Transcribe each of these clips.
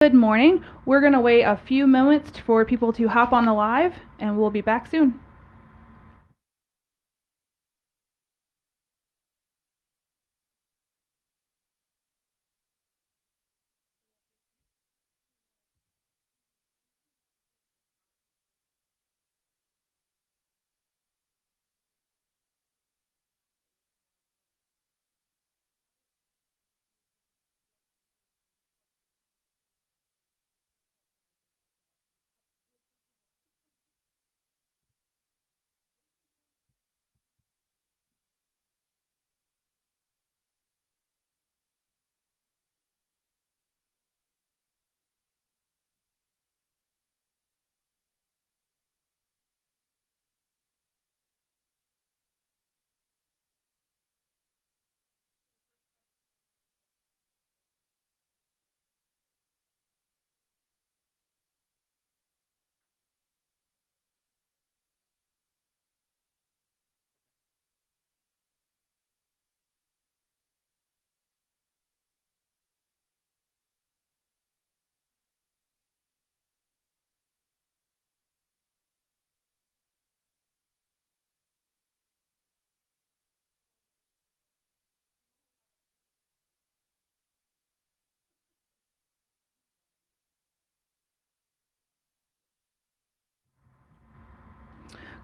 Good morning. We're going to wait a few moments for people to hop on the live, and we'll be back soon.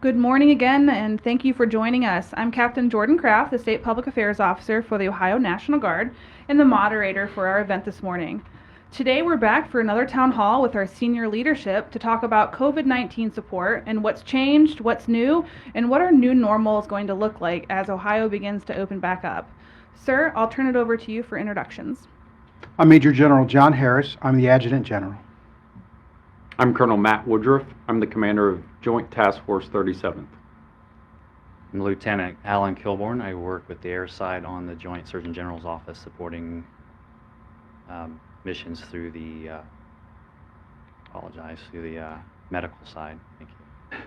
Good morning again, and thank you for joining us. I'm Captain Jordan Kraft, the State Public Affairs Officer for the Ohio National Guard, and the moderator for our event this morning. Today we're back for another town hall with our senior leadership to talk about COVID-19 support and what's changed, what's new, and what our new normal is going to look like as Ohio begins to open back up. Sir, I'll turn it over to you for introductions. I'm Major General John Harris. I'm the Adjutant General. I'm Colonel Matt Woodruff. I'm the commander of Joint Task Force 37th. I'm Lieutenant Alan Kilborn. I work with the air side on the Joint Surgeon General's office supporting missions through the, medical side. Thank you.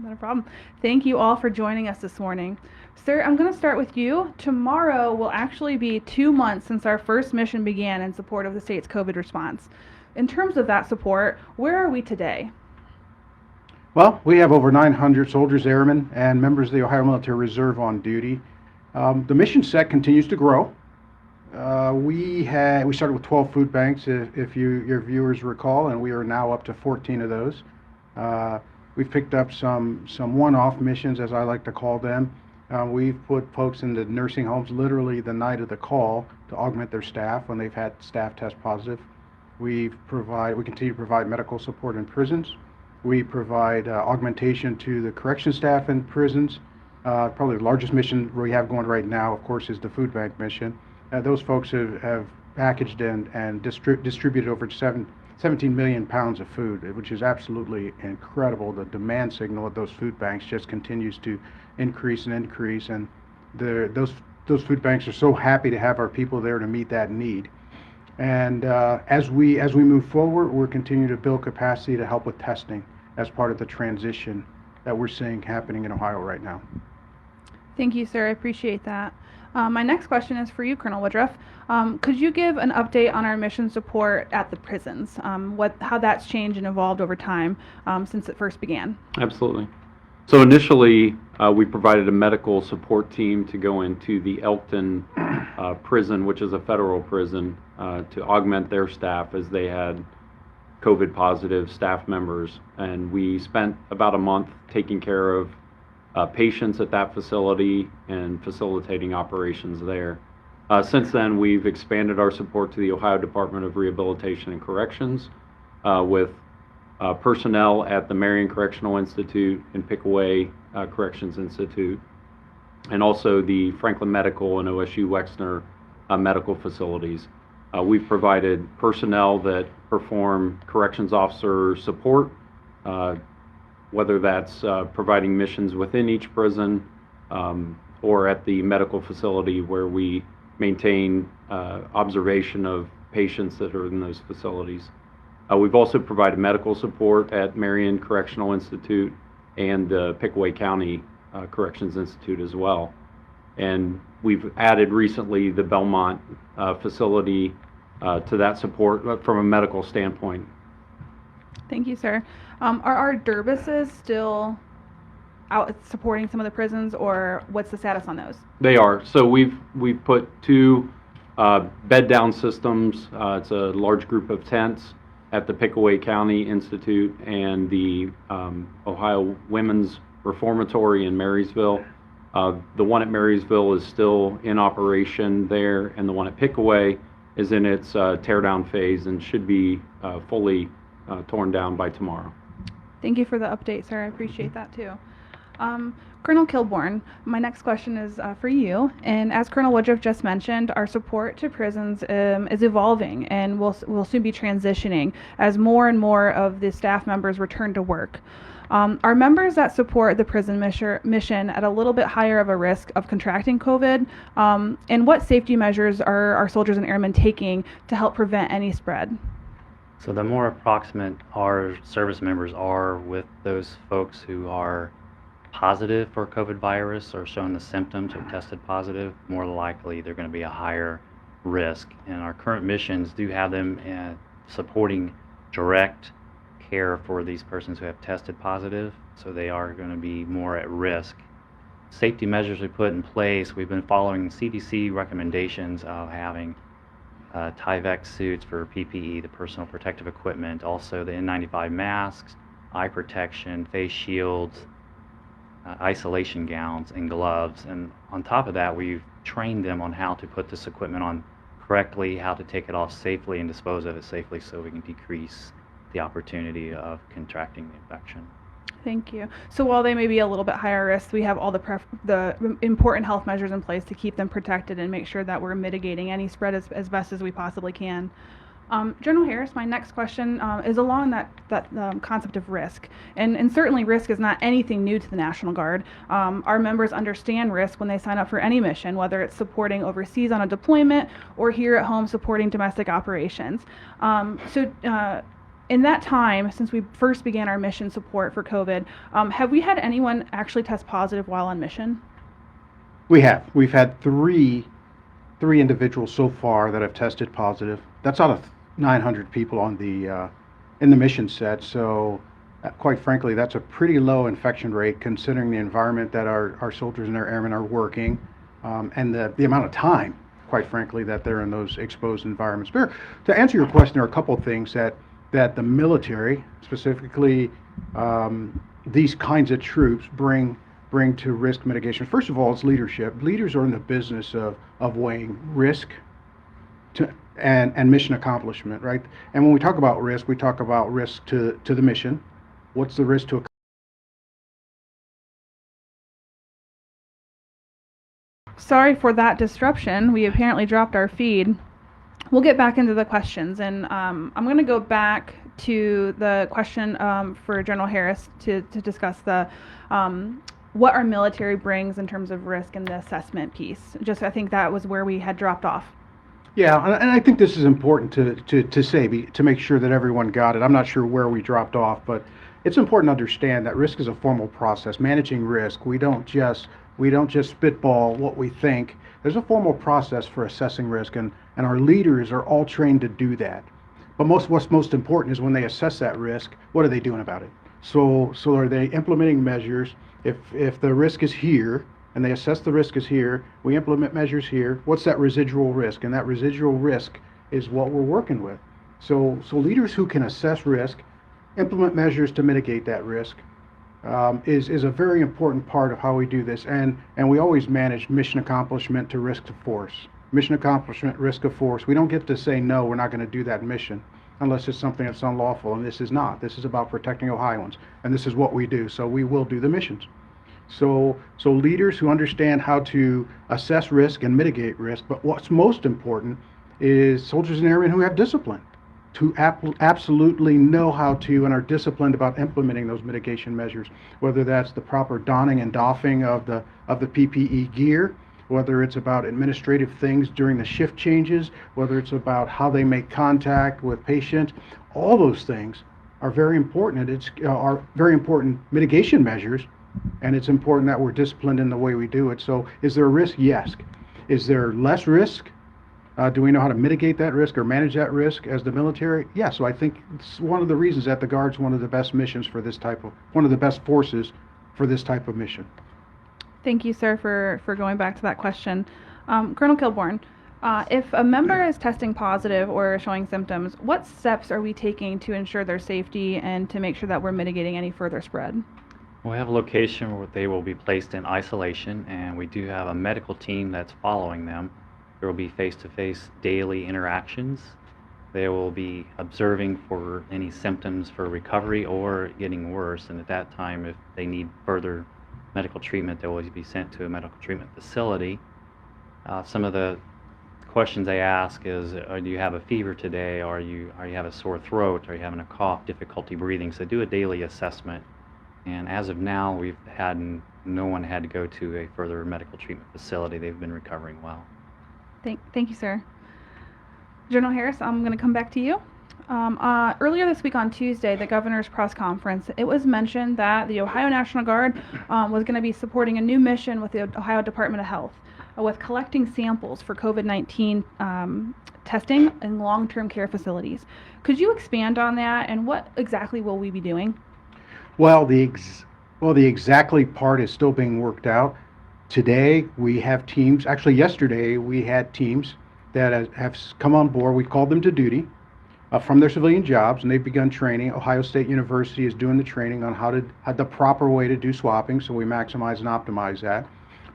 Not a problem. Thank you all for joining us this morning. Sir, I'm going to start with you. Tomorrow will actually be 2 months since our first mission began in support of the state's COVID response. In terms of that support, where are we today? Well, we have over 900 soldiers, airmen, and members of the Ohio Military Reserve on duty. The mission set continues to grow. We started with 12 food banks, if your viewers recall, and we are now up to 14 of those. We've picked up some one-off missions, as I like to call them. We've put folks into nursing homes literally the night of the call to augment their staff when they've had staff test positive. We continue to provide medical support in prisons. We provide augmentation to the correction staff in prisons. Probably the largest mission we have going right now, of course, is the food bank mission. Those folks have packaged and distributed over 17 million pounds of food, which is absolutely incredible. The demand signal of those food banks just continues to increase and increase, and those food banks are so happy to have our people there to meet that need. And as we move forward, we're continuing to build capacity to help with testing as part of the transition that we're seeing happening in Ohio right now. Thank you, sir. I appreciate that. My next question is for you, Colonel Woodruff. Could you give an update on our mission support at the prisons, how that's changed and evolved over time since it first began? Absolutely. So initially, we provided a medical support team to go into the Elkton prison, which is a federal prison, to augment their staff as they had COVID positive staff members. And we spent about a month taking care of patients at that facility and facilitating operations there. Since then, we've expanded our support to the Ohio Department of Rehabilitation and Corrections with personnel at the Marion Correctional Institute and Pickaway Corrections Institute, and also the Franklin Medical and OSU Wexner medical facilities. We've provided personnel that perform corrections officer support, whether that's providing missions within each prison or at the medical facility where we maintain observation of patients that are in those facilities. We've also provided medical support at Marion Correctional Institute and the Pickaway County Corrections Institute as well. And we've added recently the Belmont facility to that support from a medical standpoint. Thank you, sir. Are our derbises still out supporting some of the prisons, or what's the status on those? They are. So we've put 2 bed down systems. It's a large group of tents at the Pickaway County Institute and the Ohio Women's Reformatory in Marysville. The one at Marysville is still in operation there, and the one at Pickaway is in its tear down phase and should be fully torn down by tomorrow. Thank you for the update, sir. I appreciate that too. Colonel Kilborn, my next question is for you. And as Colonel Woodruff just mentioned, our support to prisons is evolving and will soon be transitioning as more and more of the staff members return to work. Are members that support the prison mission at a little bit higher of a risk of contracting COVID? And what safety measures are our soldiers and airmen taking to help prevent any spread? So the more approximate our service members are with those folks who are positive for COVID virus or showing the symptoms or tested positive, more likely they're going to be a higher risk. And our current missions do have them supporting direct care for these persons who have tested positive, so they are going to be more at risk. Safety measures we put in place, we've been following CDC recommendations of having Tyvek suits for PPE, the personal protective equipment, also the N95 masks, eye protection, face shields, isolation gowns, and gloves. And on top of that, we've trained them on how to put this equipment on correctly, how to take it off safely and dispose of it safely so we can decrease the opportunity of contracting the infection. Thank you. So while they may be a little bit higher risk, we have all the important health measures in place to keep them protected and make sure that we're mitigating any spread as best as we possibly can. General Harris, my next question is along that concept of risk. And certainly risk is not anything new to the National Guard. Our members understand risk when they sign up for any mission, whether it's supporting overseas on a deployment or here at home supporting domestic operations. In that time, since we first began our mission support for COVID, have we had anyone actually test positive while on mission? We have. We've had three individuals so far that have tested positive. That's out of 900 people on the in the mission set. So, quite frankly, that's a pretty low infection rate considering the environment that our soldiers and our airmen are working, and the amount of time, quite frankly, that they're in those exposed environments. But to answer your question, there are a couple of things that the military, specifically these kinds of troops, bring to risk mitigation. First of all, it's leadership. Leaders are in the business of weighing risk and mission accomplishment, right? And when we talk about risk to the mission. What's the risk to Sorry for that disruption. We apparently dropped our feed. We'll get back into the questions, and I'm going to go back to the question for General Harris to discuss the what our military brings in terms of risk and the assessment piece. I think that was where we had dropped off. Yeah, and I think this is important to say, to make sure that everyone got it. I'm not sure where we dropped off, but it's important to understand that risk is a formal process. Managing risk, we don't just spitball what we think. There's a formal process for assessing risk, and our leaders are all trained to do that. But what's most important is when they assess that risk, what are they doing about it? So are they implementing measures? If the risk is here, and they assess the risk is here, we implement measures here. What's that residual risk? And that residual risk is what we're working with. So leaders who can assess risk, implement measures to mitigate that risk, is a very important part of how we do this. And we always manage mission accomplishment to risk to force. Mission accomplishment, risk of force. We don't get to say, no, we're not going to do that mission unless it's something that's unlawful, and this is not. This is about protecting Ohioans, and this is what we do, so we will do the missions. So leaders who understand how to assess risk and mitigate risk, but what's most important is soldiers and airmen who have discipline, to absolutely know how to and are disciplined about implementing those mitigation measures, whether that's the proper donning and doffing of the PPE gear, whether it's about administrative things during the shift changes, whether it's about how they make contact with patients. All those things are very important, and are very important mitigation measures, and it's important that we're disciplined in the way we do it. So is there a risk? Yes. Is there less risk? Do we know how to mitigate that risk or manage that risk as the military? Yeah, so I think it's one of the reasons that the Guard's one of the best missions for this type of, one of the best forces for this type of mission. Thank you, sir, for going back to that question. Colonel Kilborn, if a member is testing positive or showing symptoms, what steps are we taking to ensure their safety and to make sure that we're mitigating any further spread? We have a location where they will be placed in isolation, and we do have a medical team that's following them. There will be face-to-face daily interactions. They will be observing for any symptoms for recovery or getting worse, and at that time, if they need further medical treatment, they will be sent to a medical treatment facility. Some of the questions they ask is, do you have a fever today? Are you have a sore throat? Are you having a cough, difficulty breathing? So do a daily assessment. And as of now, we've had no one had to go to a further medical treatment facility. They've been recovering well. Thank you, sir. General Harris, I'm going to come back to you. Earlier this week on Tuesday, the governor's press conference, it was mentioned that the Ohio National Guard was going to be supporting a new mission with the Ohio Department of Health with collecting samples for COVID-19 testing in long-term care facilities. Could you expand on that, and what exactly will we be doing? Well, the exactly part is still being worked out. Today, we have teams, actually yesterday, we had teams that have come on board. We called them to duty from their civilian jobs, and they've begun training. Ohio State University is doing the training on how the proper way to do swabbing, so we maximize and optimize that.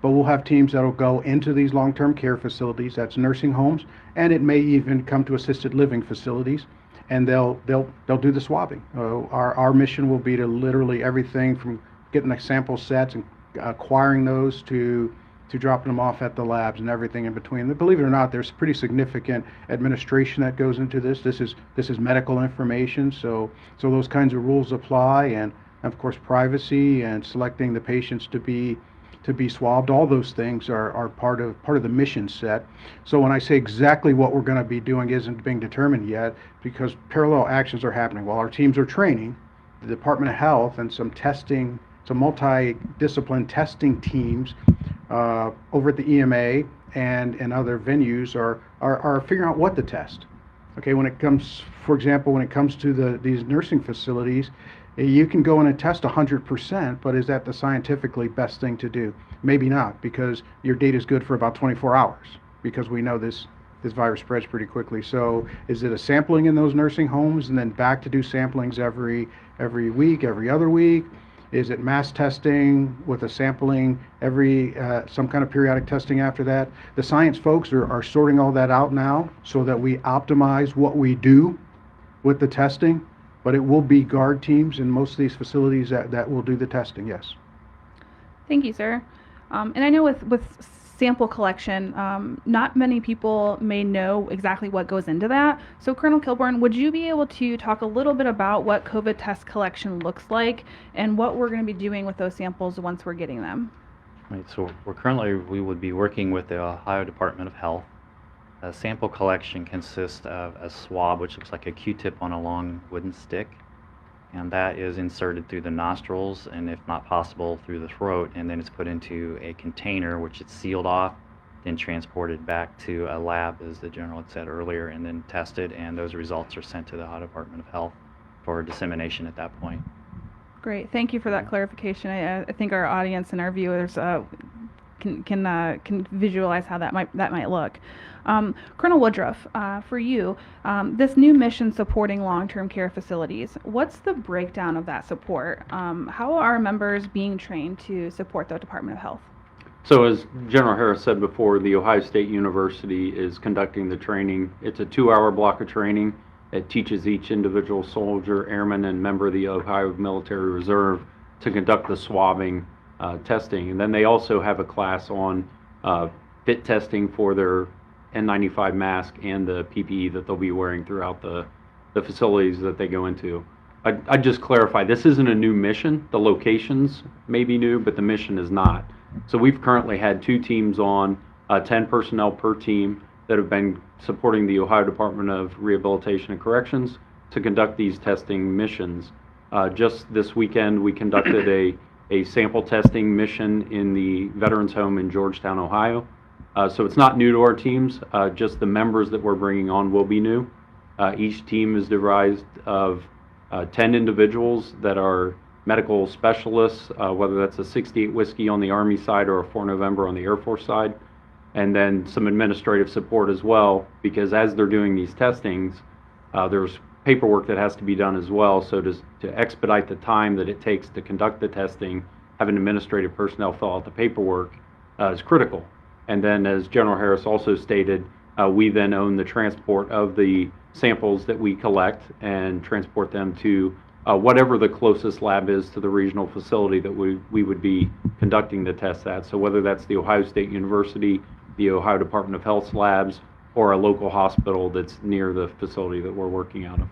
But we'll have teams that will go into these long-term care facilities, that's nursing homes, and it may even come to assisted living facilities, and they'll do the swabbing. Our mission will be to literally everything from getting the sample sets and acquiring those to dropping them off at the labs and everything in between. Believe it or not, there's pretty significant administration that goes into this. This is medical information, so those kinds of rules apply, and of course privacy and selecting the patients to be swabbed. All those things are part of the mission set. So when I say exactly what we're going to be doing isn't being determined yet, because parallel actions are happening. While our teams are training, the Department of Health and some multi-discipline testing teams over at the EMA and other venues are figuring out what to test. Okay, when it comes, for example, when it comes to these nursing facilities, you can go in and test 100%, but is that the scientifically best thing to do? Maybe not, because your data is good for about 24 hours, because we know this virus spreads pretty quickly. So is it a sampling in those nursing homes and then back to do samplings every week, every other week? Is it mass testing with a sampling every, some kind of periodic testing after that? The science folks are sorting all that out now so that we optimize what we do with the testing, but it will be Guard teams in most of these facilities that will do the testing, yes. Thank you, sir. And I know with sample collection, not many people may know exactly what goes into that. So Colonel Kilborn, would you be able to talk a little bit about what COVID test collection looks like and what we're going to be doing with those samples once we're getting them? Right, so we would be working with the Ohio Department of Health. Sample collection consists of a swab, which looks like a Q-tip on a long wooden stick, and that is inserted through the nostrils and, if not possible, through the throat, and then it's put into a container which it's sealed off, then transported back to a lab, as the General had said earlier, and then tested, and those results are sent to the Ohio Department of Health for dissemination at that point. Great, thank you for that clarification. I think our audience and our viewers can visualize how that might look. Colonel Woodruff, for you, this new mission supporting long-term care facilities, what's the breakdown of that support? How are members being trained to support the Department of Health? So as General Harris said before, the Ohio State University is conducting the training. It's a 2-hour block of training. It teaches each individual soldier, airman, and member of the Ohio Military Reserve to conduct the swabbing testing. And then they also have a class on fit testing for their N95 mask and the PPE that they'll be wearing throughout the facilities that they go into. I'd just clarify, this isn't a new mission. The locations may be new, but the mission is not. So we've currently had 2 teams on, 10 personnel per team that have been supporting the Ohio Department of Rehabilitation and Corrections to conduct these testing missions. Just this weekend, we conducted a sample testing mission in the Veterans Home in Georgetown, Ohio. So it's not new to our teams, just the members that we're bringing on will be new. Each team is devised of 10 individuals that are medical specialists, whether that's a 68 Whiskey on the Army side or a 4 November on the Air Force side, and then some administrative support as well, because as they're doing these testings, there's paperwork that has to be done as well. So to expedite the time that it takes to conduct the testing, having administrative personnel fill out the paperwork is critical. And then, as General Harris also stated, we then own the transport of the samples that we collect and transport them to whatever the closest lab is to the regional facility that we would be conducting the tests at. So whether that's the Ohio State University, the Ohio Department of Health's labs, or a local hospital that's near the facility that we're working out of.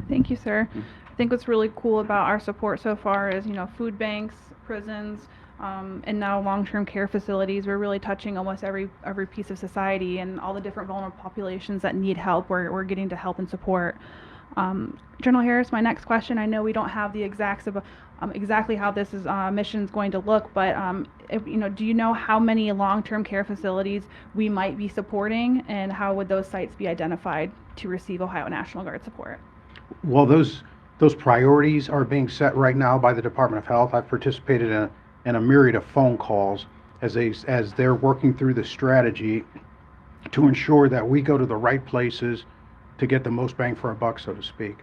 Thank you, sir. I think what's really cool about our support so far is, food banks, prisons, and now long-term care facilities. We're really touching almost every piece of society, and all the different vulnerable populations that need help. We're getting to help and support. General Harris, my next question. I know we don't have the exacts of exactly how this mission is going to look, but do you know how many long-term care facilities we might be supporting, and how would those sites be identified to receive Ohio National Guard support? Well, those priorities are being set right now by the Department of Health. I've participated in a myriad of phone calls as they're working through the strategy to ensure that we go to the right places to get the most bang for our buck, so to speak.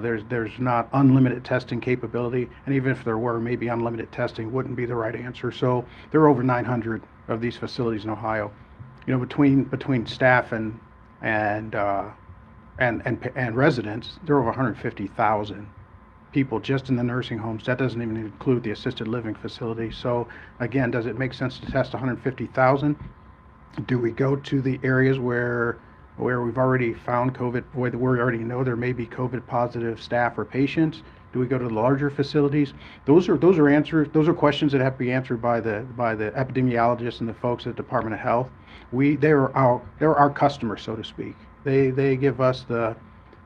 There's not unlimited testing capability, and even if there were, maybe unlimited testing wouldn't be the right answer. So there are over 900 of these facilities in Ohio. Between staff and residents, there are over 150,000 people just in the nursing homes. That doesn't even include the assisted living facilities. So again, does it make sense to test 150,000? Do we go to the areas where we've already found COVID, where we already know there may be COVID positive staff or patients? Do we go to the larger facilities? Those are questions that have to be answered by the epidemiologists and the folks at the Department of Health. They're our customers, so to speak. They give us the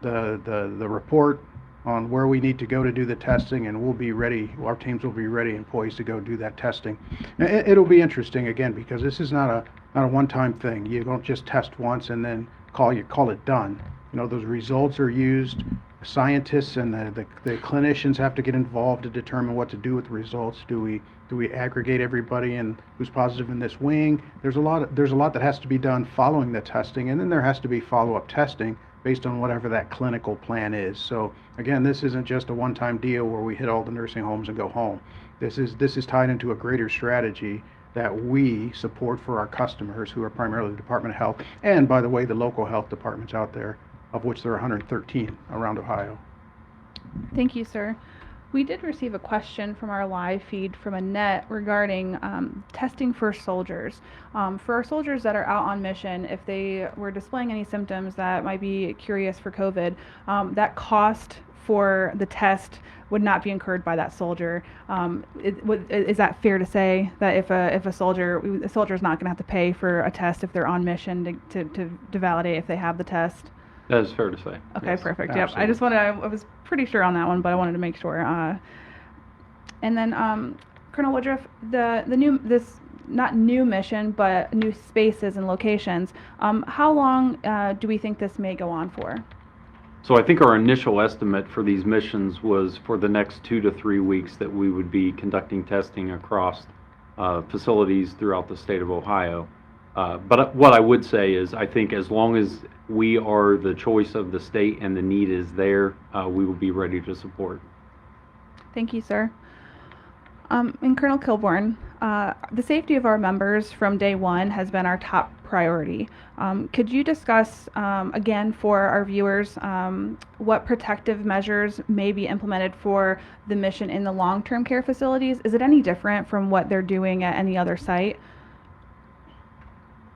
report on where we need to go to do the testing, and we'll be ready. Our teams will be ready and poised to go do that testing. It'll be interesting again, because this is not a one-time thing. You don't just test once and then call it done. Those results are used. Scientists and the clinicians have to get involved to determine what to do with the results. Do we aggregate everybody who's positive in this wing? There's a lot that has to be done following the testing, and then there has to be follow-up testing based on whatever that clinical plan is. So again, this isn't just a one-time deal where we hit all the nursing homes and go home. This is tied into a greater strategy that we support for our customers, who are primarily the Department of Health, and by the way, the local health departments out there, of which there are 113 around Ohio. Thank you, sir. We did receive a question from our live feed from Annette regarding testing for soldiers. For our soldiers that are out on mission, if they were displaying any symptoms that might be curious for COVID, that cost for the test would not be incurred by that soldier. Is that fair to say that if a soldier is not going to have to pay for a test if they're on mission to validate if they have the test? That is fair to say. Okay, yes. perfect. Absolutely. Yep. I was pretty sure on that one, but I wanted to make sure. And then, Colonel Woodruff, this not new mission, but new spaces and locations. How long do we think this may go on for? So I think our initial estimate for these missions was for the next 2 to 3 weeks that we would be conducting testing across facilities throughout the state of Ohio. But what I would say is, I think as long as we are the choice of the state and the need is there, we will be ready to support. Thank you, sir. And Colonel Kilborn, the safety of our members from day one has been our top priority. Could you discuss, again, for our viewers, what protective measures may be implemented for the mission in the long-term care facilities? Is it any different from what they're doing at any other site?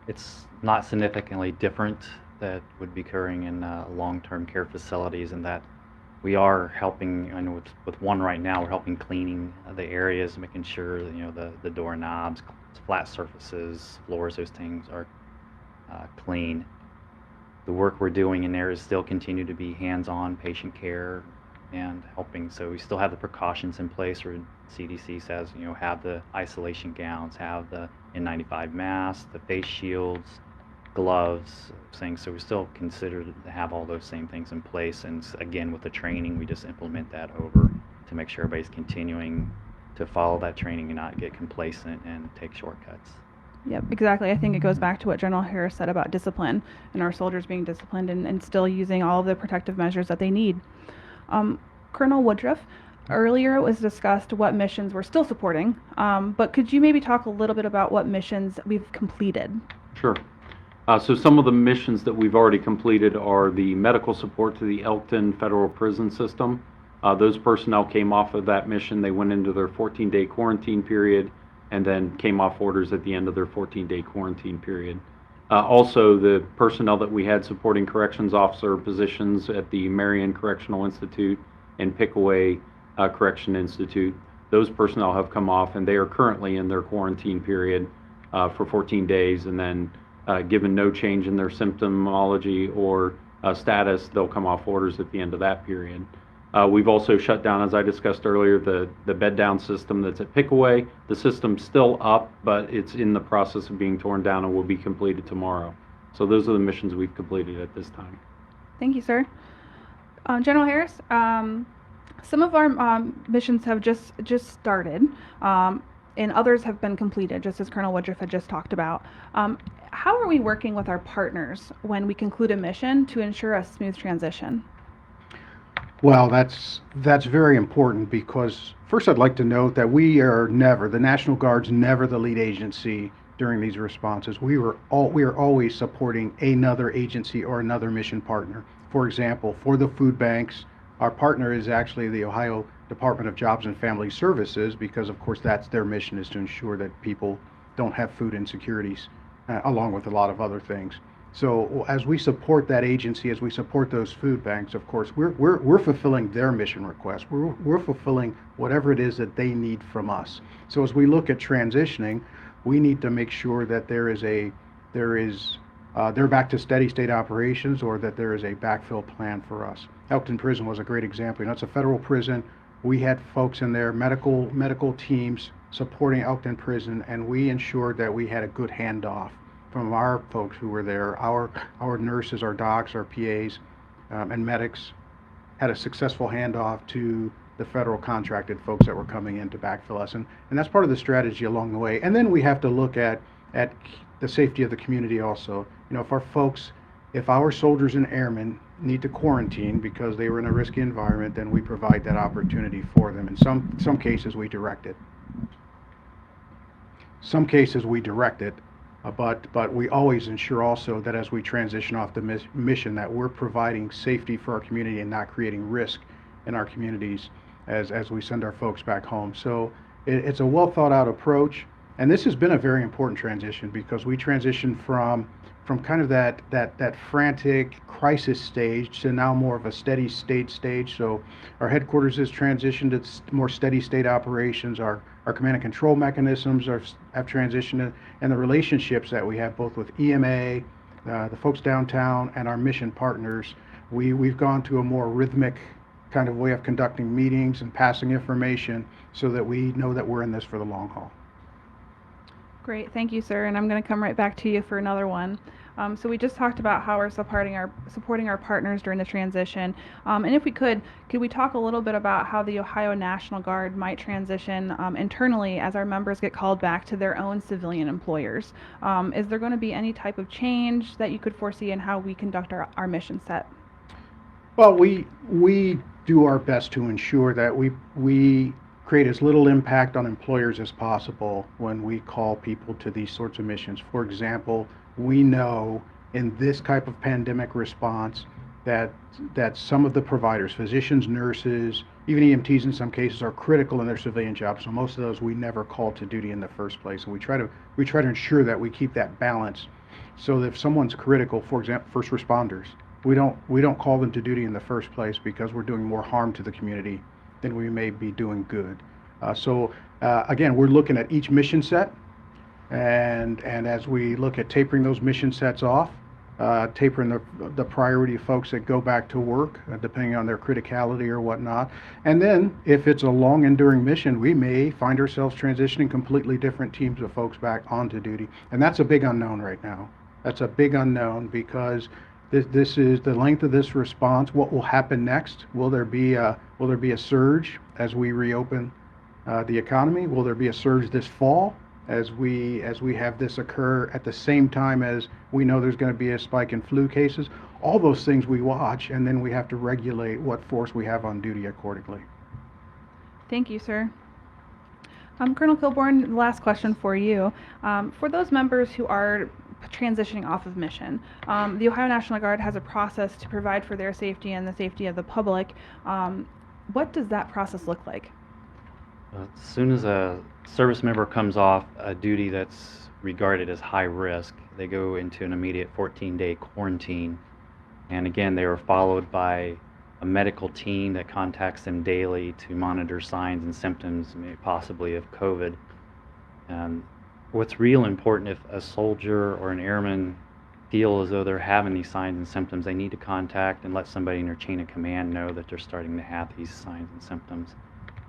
It's not significantly different that would be occurring in long-term care facilities, and that we are helping, I know with one right now, we're helping cleaning the areas, making sure the doorknobs, flat surfaces, floors, those things are clean. The work we're doing in there is still continue to be hands-on patient care and helping. So we still have the precautions in place where CDC says, have the isolation gowns, have the N95 masks, the face shields, gloves, things. So we still consider to have all those same things in place. And again, with the training, we just implement that over to make sure everybody's continuing to follow that training and not get complacent and take shortcuts. Yep, exactly. I think it goes back to what General Harris said about discipline and our soldiers being disciplined and still using all of the protective measures that they need. Colonel Woodruff, earlier it was discussed what missions we're still supporting, but could you maybe talk a little bit about what missions we've completed? Sure. So some of the missions that we've already completed are the medical support to the Elkton Federal Prison System. Those personnel came off of that mission. They went into their 14-day quarantine period and then came off orders at the end of their 14-day quarantine period. Also, the personnel that we had supporting corrections officer positions at the Marion Correctional Institute and Pickaway Correction Institute, those personnel have come off and they are currently in their quarantine period for 14 days, and then given no change in their symptomology or status, they'll come off orders at the end of that period. We've also shut down, as I discussed earlier, the bed down system that's at Pickaway. The system's still up, but it's in the process of being torn down and will be completed tomorrow. So those are the missions we've completed at this time. Thank you, sir. General Harris, some of our missions have just started, and others have been completed, just as Colonel Woodruff had just talked about. How are we working with our partners when we conclude a mission to ensure a smooth transition? Well, that's very important because first I'd like to note that the National Guard's never the lead agency during these responses. We are always supporting another agency or another mission partner. For example, for the food banks, our partner is actually the Ohio Department of Jobs and Family Services, because of course that's their mission, is to ensure that people don't have food insecurities, along with a lot of other things. So as we support that agency, as we support those food banks, of course, we're fulfilling their mission requests. We're fulfilling whatever it is that they need from us. So as we look at transitioning, we need to make sure that they're back to steady state operations, or that there is a backfill plan for us. Elkton Prison was a great example. You know, it's a federal prison. We had folks in there, medical teams supporting Elkton Prison, and we ensured that we had a good handoff from our folks who were there. Our nurses, our docs, our PAs, and medics had a successful handoff to the federal contracted folks that were coming in to backfill us, and that's part of the strategy along the way. And then we have to look at the safety of the community also. You know, if our soldiers and airmen need to quarantine because they were in a risky environment, then we provide that opportunity for them. In some cases we direct it. Some cases we direct it. But we always ensure also that as we transition off the mission, that we're providing safety for our community and not creating risk in our communities as we send our folks back home. So it's a well thought out approach, and this has been a very important transition because we transitioned from kind of that frantic crisis stage to now more of a steady state stage. So our headquarters has transitioned to more steady state operations. Our command and control mechanisms have transitioned, and the relationships that we have both with EMA, the folks downtown, and our mission partners, we've gone to a more rhythmic kind of way of conducting meetings and passing information so that we know that we're in this for the long haul. Great, thank you, sir. And I'm going to come right back to you for another one. So we just talked about how we're supporting our partners during the transition. And if we could we talk a little bit about how the Ohio National Guard might transition internally as our members get called back to their own civilian employers? Is there going to be any type of change that you could foresee in how we conduct our mission set? Well, we do our best to ensure that we create as little impact on employers as possible when we call people to these sorts of missions. For example, we know in this type of pandemic response that some of the providers, physicians, nurses, even EMTs in some cases, are critical in their civilian jobs. So most of those we never call to duty in the first place, and we try to ensure that we keep that balance. So that if someone's critical, for example, first responders, we don't call them to duty in the first place because we're doing more harm to the community than we may be doing good. Again, we're looking at each mission set, and as we look at tapering those mission sets off, tapering the priority of folks that go back to work, depending on their criticality or whatnot. And then, if it's a long enduring mission, we may find ourselves transitioning completely different teams of folks back onto duty. And that's a big unknown right now. That's a big unknown because this is the length of this response. What will happen next? Will there be a surge as we reopen the economy? Will there be a surge this fall as we have this occur at the same time as we know there's going to be a spike in flu cases? All those things we watch, and then we have to regulate what force we have on duty accordingly. Thank you, sir. Colonel Kilborn, the last question for you. For those members who are transitioning off of mission, the Ohio National Guard has a process to provide for their safety and the safety of the public. What does that process look like? As soon as a service member comes off a duty that's regarded as high risk, they go into an immediate 14-day quarantine. And again, they are followed by a medical team that contacts them daily to monitor signs and symptoms, maybe possibly of COVID. What's real important, if a soldier or an airman feel as though they're having these signs and symptoms, they need to contact and let somebody in their chain of command know that they're starting to have these signs and symptoms.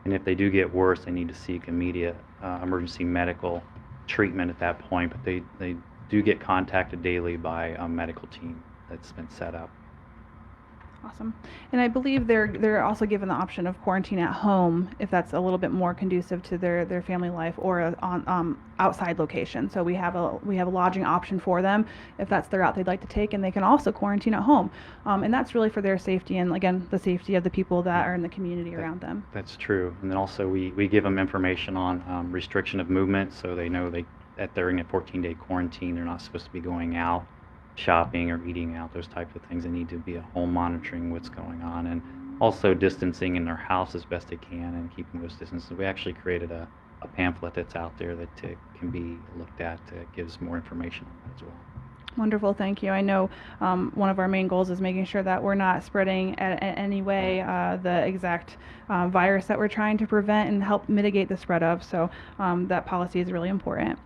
And if they do get worse, they need to seek immediate emergency medical treatment at that point. But they do get contacted daily by a medical team that's been set up. Awesome. And I believe they're also given the option of quarantine at home if that's a little bit more conducive to their family life, or on outside location. So we have a lodging option for them if that's the route they'd like to take, and they can also quarantine at home. And that's really for their safety and, again, the safety of the people that are in the community around them. That's true. And then also we give them information on restriction of movement, so they know that they're in a 14-day quarantine. They're not supposed to be going out shopping or eating out, those types of things. They need to be at home monitoring what's going on, and also distancing in their house as best they can and keeping those distances. We actually created a pamphlet that's out there that can be looked at that gives more information on that as well. Wonderful, thank you. I know one of our main goals is making sure that we're not spreading at any way the exact virus that we're trying to prevent and help mitigate the spread of, so that policy is really important.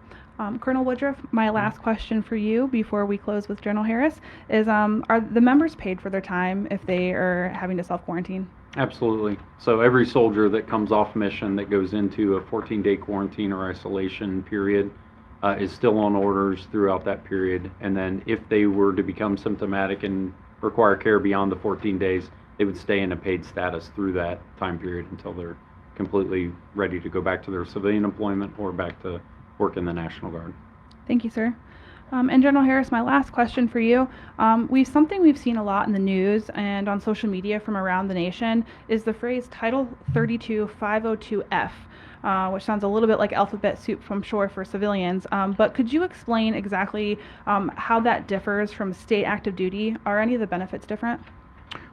Colonel Woodruff, my last question for you before we close with General Harris is, are the members paid for their time if they are having to self-quarantine? Absolutely. So every soldier that comes off mission that goes into a 14-day quarantine or isolation period is still on orders throughout that period. And then if they were to become symptomatic and require care beyond the 14 days, they would stay in a paid status through that time period until they're completely ready to go back to their civilian employment or back to work in the National Guard. Thank you, sir. And General Harris, my last question for you. Something we've seen a lot in the news and on social media from around the nation is the phrase Title 32 502F, which sounds a little bit like alphabet soup from shore for civilians. But could you explain exactly how that differs from state active duty? Are any of the benefits different?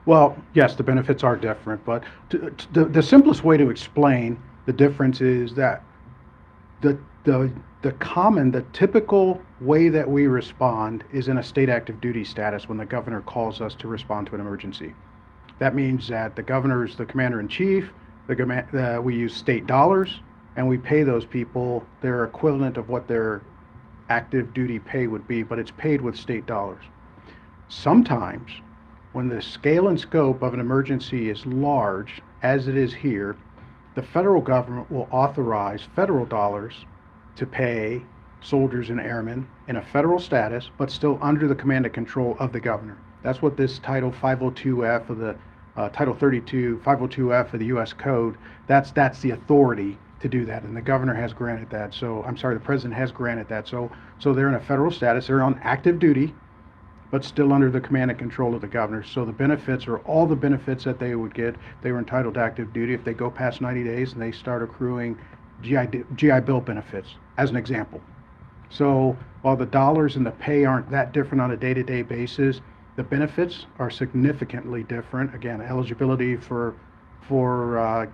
Well, yes, the benefits are different, but the simplest way to explain the difference is that the typical way that we respond is in a state active duty status when the governor calls us to respond to an emergency. That means that the governor is the commander-in-chief, we use state dollars, and we pay those people their equivalent of what their active duty pay would be, but it's paid with state dollars. Sometimes, when the scale and scope of an emergency is large, as it is here, the federal government will authorize federal dollars to pay soldiers and airmen in a federal status, but still under the command and control of the governor. That's what this Title 502F of the Title 32 502F of the U.S. Code. That's the authority to do that, and the governor has granted that. The president has granted that. So they're in a federal status. They're on active duty, but still under the command and control of the governor. So the benefits are all the benefits that they would get. They were entitled to active duty. If they go past 90 days and they start accruing GI Bill benefits, as an example. So while the dollars and the pay aren't that different on a day-to-day basis, the benefits are significantly different. Again, eligibility for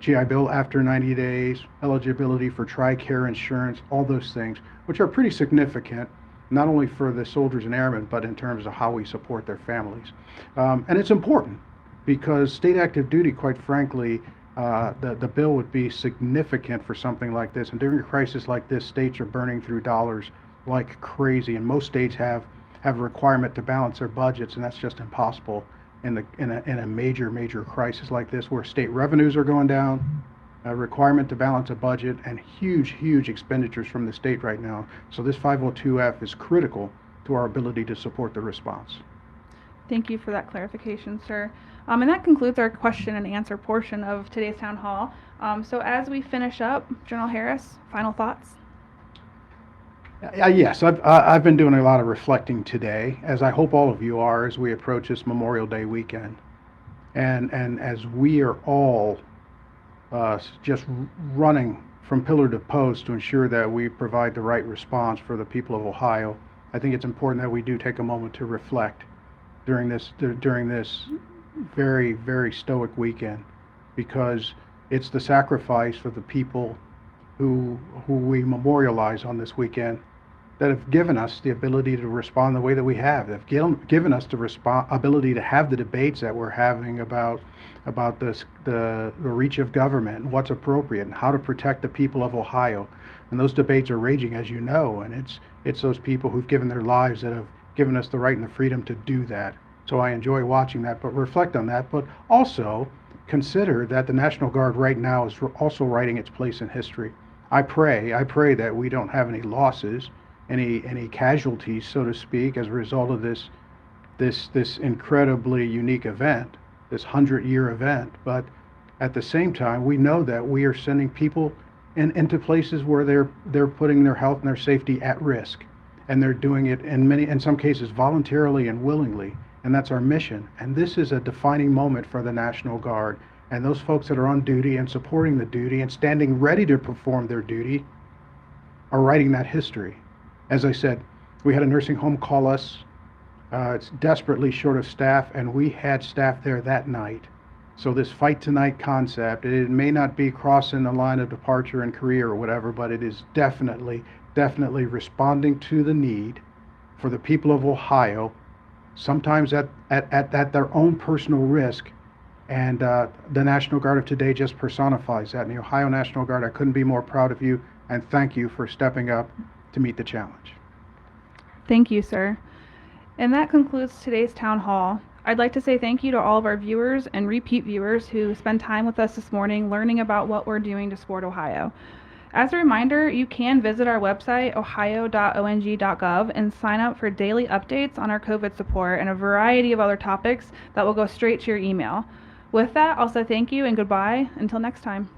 GI Bill after 90 days, eligibility for TRICARE insurance, all those things, which are pretty significant, not only for the soldiers and airmen, but in terms of how we support their families. And it's important because state active duty, quite frankly, the bill would be significant for something like this. And during a crisis like this, states are burning through dollars like crazy, and most states have have a requirement to balance their budgets, and that's just impossible in a major crisis like this, where state revenues are going down, a requirement to balance a budget, and huge expenditures from the state right now. So this 502F is critical to our ability to support the response. Thank you for that clarification, sir. And that concludes our question and answer portion of today's town hall. So as we finish up, General Harris, final thoughts? Yes, I've been doing a lot of reflecting today, as I hope all of you are, as we approach this Memorial Day weekend. And as we are all just running from pillar to post to ensure that we provide the right response for the people of Ohio, I think it's important that we do take a moment to reflect during this very stoic weekend, because it's the sacrifice of the people who we memorialize on this weekend that have given us the ability to respond the way that we have. They've given us the ability to have the debates that we're having about the reach of government and what's appropriate and how to protect the people of Ohio. And those debates are raging, as you know, and it's those people who've given their lives that have given us the right and the freedom to do that. So I enjoy watching that, but reflect on that, but also consider that the National Guard right now is also writing its place in history. I pray that we don't have any losses, any casualties, so to speak, as a result of this incredibly unique event, this 100-year event. But at the same time, we know that we are sending people into places where they're putting their health and their safety at risk, and they're doing it in some cases voluntarily and willingly, and that's our mission. And this is a defining moment for the National Guard, and those folks that are on duty and supporting the duty and standing ready to perform their duty are writing that history. As I said, we had a nursing home call us. It's desperately short of staff, and we had staff there that night. So this fight tonight concept, it may not be crossing the line of departure in career or whatever, but it is definitely responding to the need for the people of Ohio, sometimes at their own personal risk. And the National Guard of today just personifies that. And the Ohio National Guard, I couldn't be more proud of you, and thank you for stepping up to meet the challenge. Thank you, sir. And that concludes today's town hall. I'd like to say thank you to all of our viewers and repeat viewers who spend time with us this morning learning about what we're doing to support Ohio. As a reminder, you can visit our website, ohio.ong.gov, and sign up for daily updates on our COVID support and a variety of other topics that will go straight to your email. With that, I'll say thank you and goodbye until next time.